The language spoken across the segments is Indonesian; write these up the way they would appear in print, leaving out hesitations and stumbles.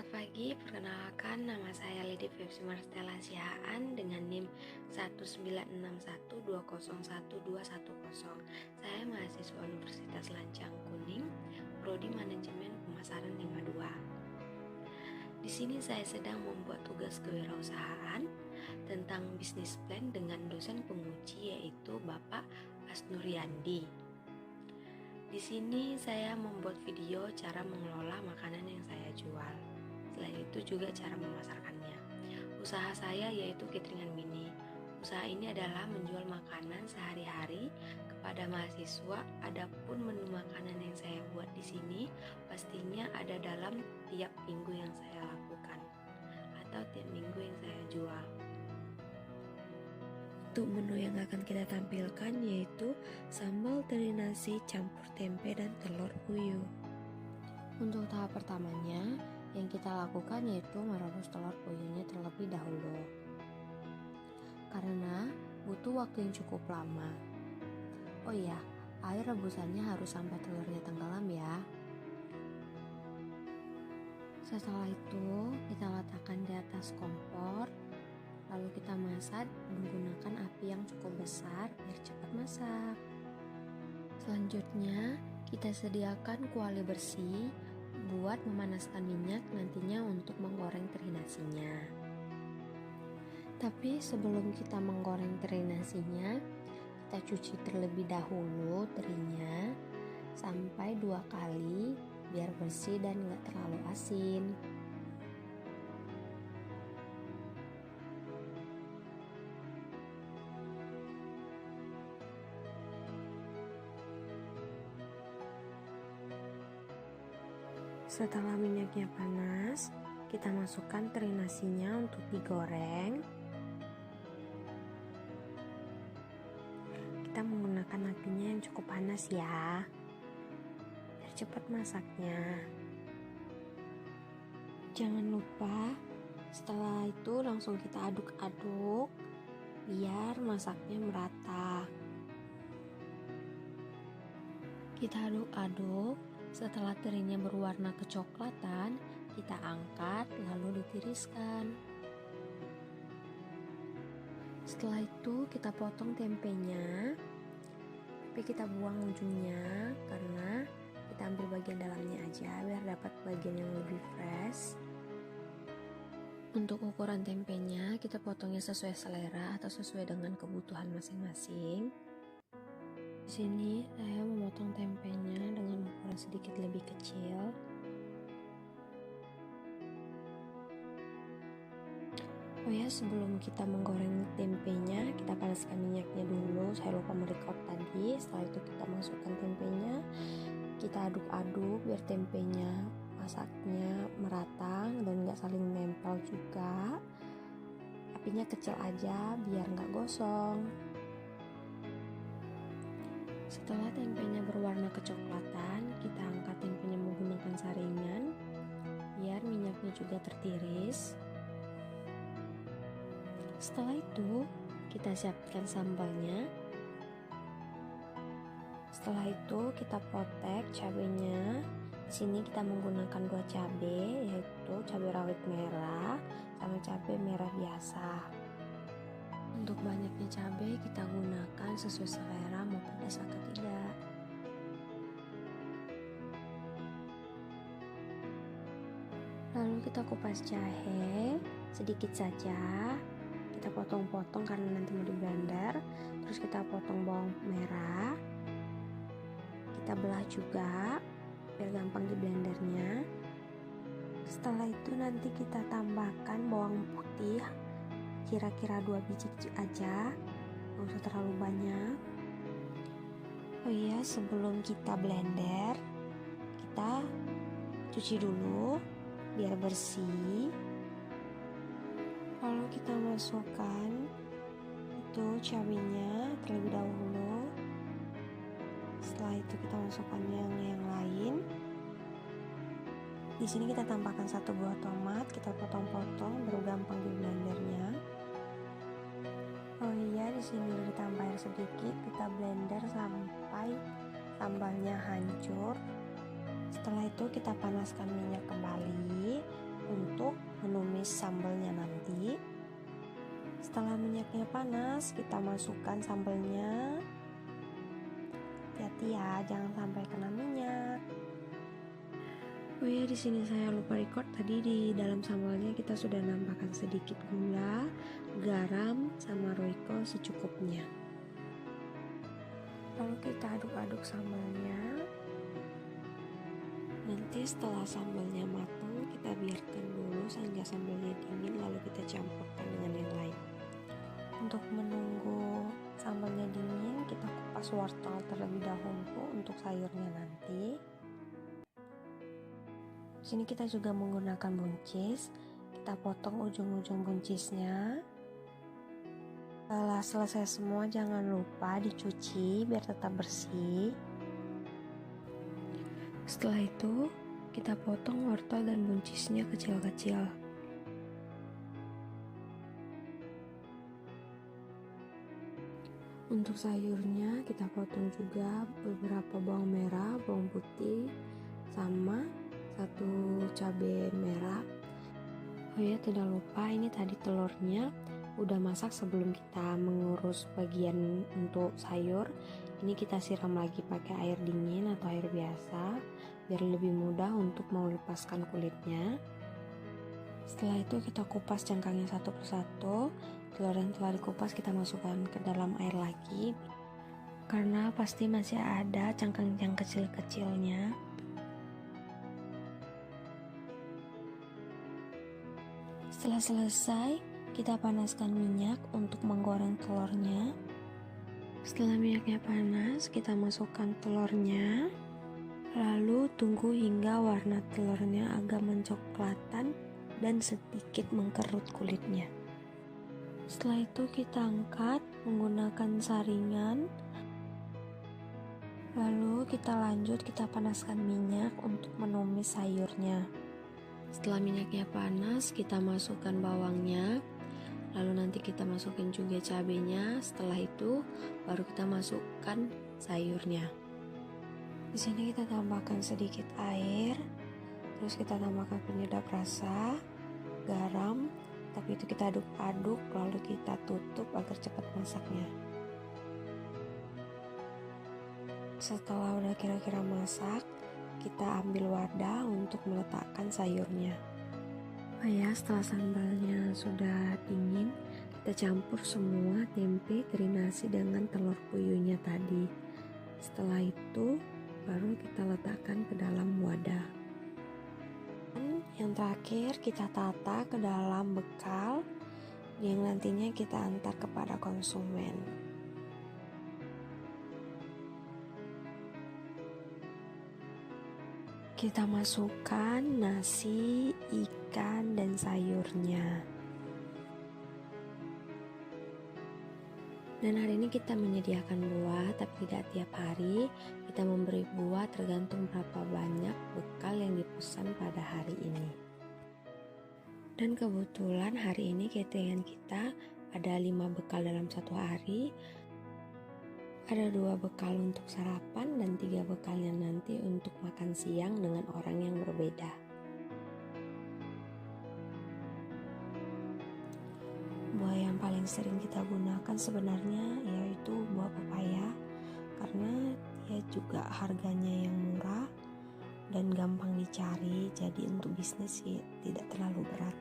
Selamat pagi, perkenalkan nama saya Lidi Febsi Marstella Sihaan dengan NIM 19612011210. Saya mahasiswa Universitas Lancang Kuning, Prodi Manajemen Pemasaran 52. Di sini saya sedang membuat tugas kewirausahaan tentang bisnis plan dengan dosen penguji yaitu Bapak Asnuriandi. Di sini saya membuat video cara mengelola makanan yang saya jual. Selain itu juga cara memasarkannya. Usaha saya yaitu cateringan mini. Usaha ini adalah menjual makanan sehari-hari kepada mahasiswa. Adapun menu makanan yang saya buat di sini pastinya ada dalam tiap minggu yang saya lakukan atau tiap minggu yang saya jual. Untuk menu yang akan kita tampilkan yaitu sambal teri nasi campur tempe dan telur puyuh. Untuk tahap pertamanya yang kita lakukan yaitu merebus telur puyuhnya terlebih dahulu karena butuh waktu yang cukup lama. Oh iya, air rebusannya harus sampai telurnya tenggelam ya. Setelah itu kita letakkan di atas kompor, lalu kita masak menggunakan api yang cukup besar biar cepat masak. Selanjutnya kita sediakan kuali bersih buat memanaskan minyak nantinya untuk menggoreng teri nasinya. Tapi sebelum kita menggoreng teri nasinya, kita cuci terlebih dahulu terinya sampai 2 kali biar bersih dan gak terlalu asin. Setelah minyaknya panas, kita masukkan teri nasinya untuk digoreng. Kita menggunakan apinya yang cukup panas ya, biar cepat masaknya. Jangan lupa setelah itu langsung kita aduk-aduk biar masaknya merata. Kita aduk-aduk. Setelah terinya berwarna kecoklatan, kita angkat lalu ditiriskan. Setelah itu kita potong tempenya, tapi kita buang ujungnya karena kita ambil bagian dalamnya aja biar dapat bagian yang lebih fresh. Untuk ukuran tempenya kita potongnya sesuai selera atau sesuai dengan kebutuhan masing-masing. Di sini saya memotong tempenya dengan ukuran sedikit lebih kecil. Oh ya, sebelum kita menggoreng tempenya, kita panaskan minyaknya dulu. Saya lupa merecord tadi. Setelah itu kita masukkan tempenya, kita aduk-aduk biar tempenya masaknya merata dan nggak saling nempel juga. Apinya kecil aja biar nggak gosong. Setelah tempenya berwarna kecoklatan, kita angkat tempenya menggunakan saringan biar minyaknya juga tertiris. Setelah itu, kita siapkan sambalnya. Setelah itu, kita potek cabenya. Di sini kita menggunakan 2 cabai, yaitu cabai rawit merah sama cabai merah biasa. Untuk banyaknya cabai kita gunakan sesuai selera mau pedas atau tidak. Lalu kita kupas jahe sedikit saja. Kita potong-potong karena nanti mau di blender. Terus kita potong bawang merah. Kita belah juga biar gampang di blendernya. Setelah itu nanti kita tambahkan bawang putih kira-kira 2 biji aja, nggak usah terlalu banyak. Oh iya, sebelum kita blender kita cuci dulu biar bersih. Lalu kita masukkan itu cabenya terlebih dahulu. Setelah itu kita masukkan yang lain. Di sini kita tambahkan 1 buah tomat, kita potong-potong baru gampang di blendernya. Oh iya, di sini udah ditambah air sedikit, kita blender sampai sambalnya hancur. Setelah itu kita panaskan minyak kembali. untuk menumis sambalnya nanti. Setelah minyaknya panas, kita masukkan sambalnya. Hati-hati ya, jangan sampai kena minyak. Oh ya, di sini saya lupa record, tadi di dalam sambalnya kita sudah nambahkan sedikit gula, garam, sama roiko secukupnya. Lalu kita aduk-aduk sambalnya. Nanti setelah sambalnya matang, kita biarkan dulu hingga sambalnya dingin, lalu kita campurkan dengan yang lain. Untuk menunggu sambalnya dingin, kita kupas wortel terlebih dahulu untuk sayurnya nanti. Di sini kita juga menggunakan buncis. Kita potong ujung-ujung buncisnya. Setelah selesai semua, jangan lupa dicuci biar tetap bersih. Setelah itu, kita potong wortel dan buncisnya kecil-kecil. Untuk sayurnya, kita potong juga beberapa bawang merah, bawang putih, sama 1 cabai merah. Oh ya, tidak lupa ini tadi telurnya udah masak sebelum kita mengurus bagian untuk sayur. Ini kita siram lagi pakai air dingin atau air biasa biar lebih mudah untuk melepaskan kulitnya. Setelah itu kita kupas cangkangnya satu persatu. Telur yang telah dikupas kita masukkan ke dalam air lagi karena pasti masih ada cangkang yang kecil-kecilnya. Setelah selesai, kita panaskan minyak untuk menggoreng telurnya. Setelah minyaknya panas, kita masukkan telurnya. Lalu tunggu hingga warna telurnya agak mencoklatan dan sedikit mengkerut kulitnya. Setelah itu kita angkat menggunakan saringan. Lalu kita panaskan minyak untuk menumis sayurnya. Setelah minyaknya panas, kita masukkan bawangnya. Lalu nanti kita masukin juga cabenya. Setelah itu baru kita masukkan sayurnya. Di sini kita tambahkan sedikit air. Terus kita tambahkan penyedap rasa, garam. Tapi itu kita aduk-aduk lalu kita tutup agar cepat masaknya. Setelah udah kira-kira masak, kita ambil wadah untuk meletakkan sayurnya. Oh ya, setelah sambalnya sudah dingin, kita campur semua tempe, teri nasi dengan telur puyuhnya tadi. Setelah itu, baru kita letakkan ke dalam wadah. Dan yang terakhir, kita tata ke dalam bekal yang nantinya kita antar kepada konsumen. Kita masukkan nasi, ikan, dan sayurnya. Dan hari ini kita menyediakan buah, tapi tidak tiap hari. Kita memberi buah tergantung berapa banyak bekal yang dipesan pada hari ini. Dan kebetulan hari ini cateringan kita ada 5 bekal dalam satu hari. Ada 2 bekal untuk sarapan dan 3 bekalnya nanti untuk makan siang dengan orang yang berbeda. Buah yang paling sering kita gunakan sebenarnya yaitu buah pepaya, karena dia juga harganya yang murah dan gampang dicari, jadi untuk bisnis sih tidak terlalu berat.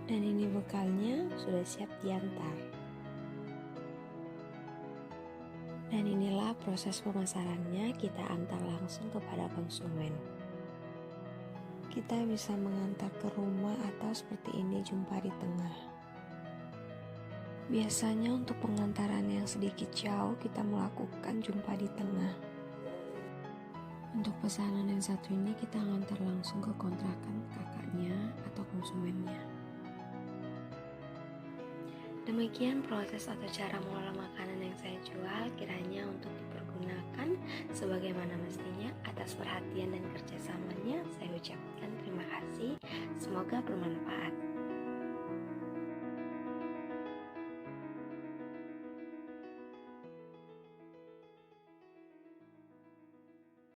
Dan ini bekalnya sudah siap diantar. Dan inilah proses pemasarannya, kita antar langsung kepada konsumen. Kita bisa mengantar ke rumah atau seperti ini jumpa di tengah. Biasanya untuk pengantaran yang sedikit jauh kita melakukan jumpa di tengah. Untuk pesanan yang satu ini kita ngantar langsung ke kontrakan kakaknya atau konsumennya. Demikian proses atau cara mengolah makanan yang saya jual, kiranya untuk dipergunakan sebagaimana mestinya. Atas perhatian dan kerjasamanya saya ucapkan terima kasih, semoga bermanfaat.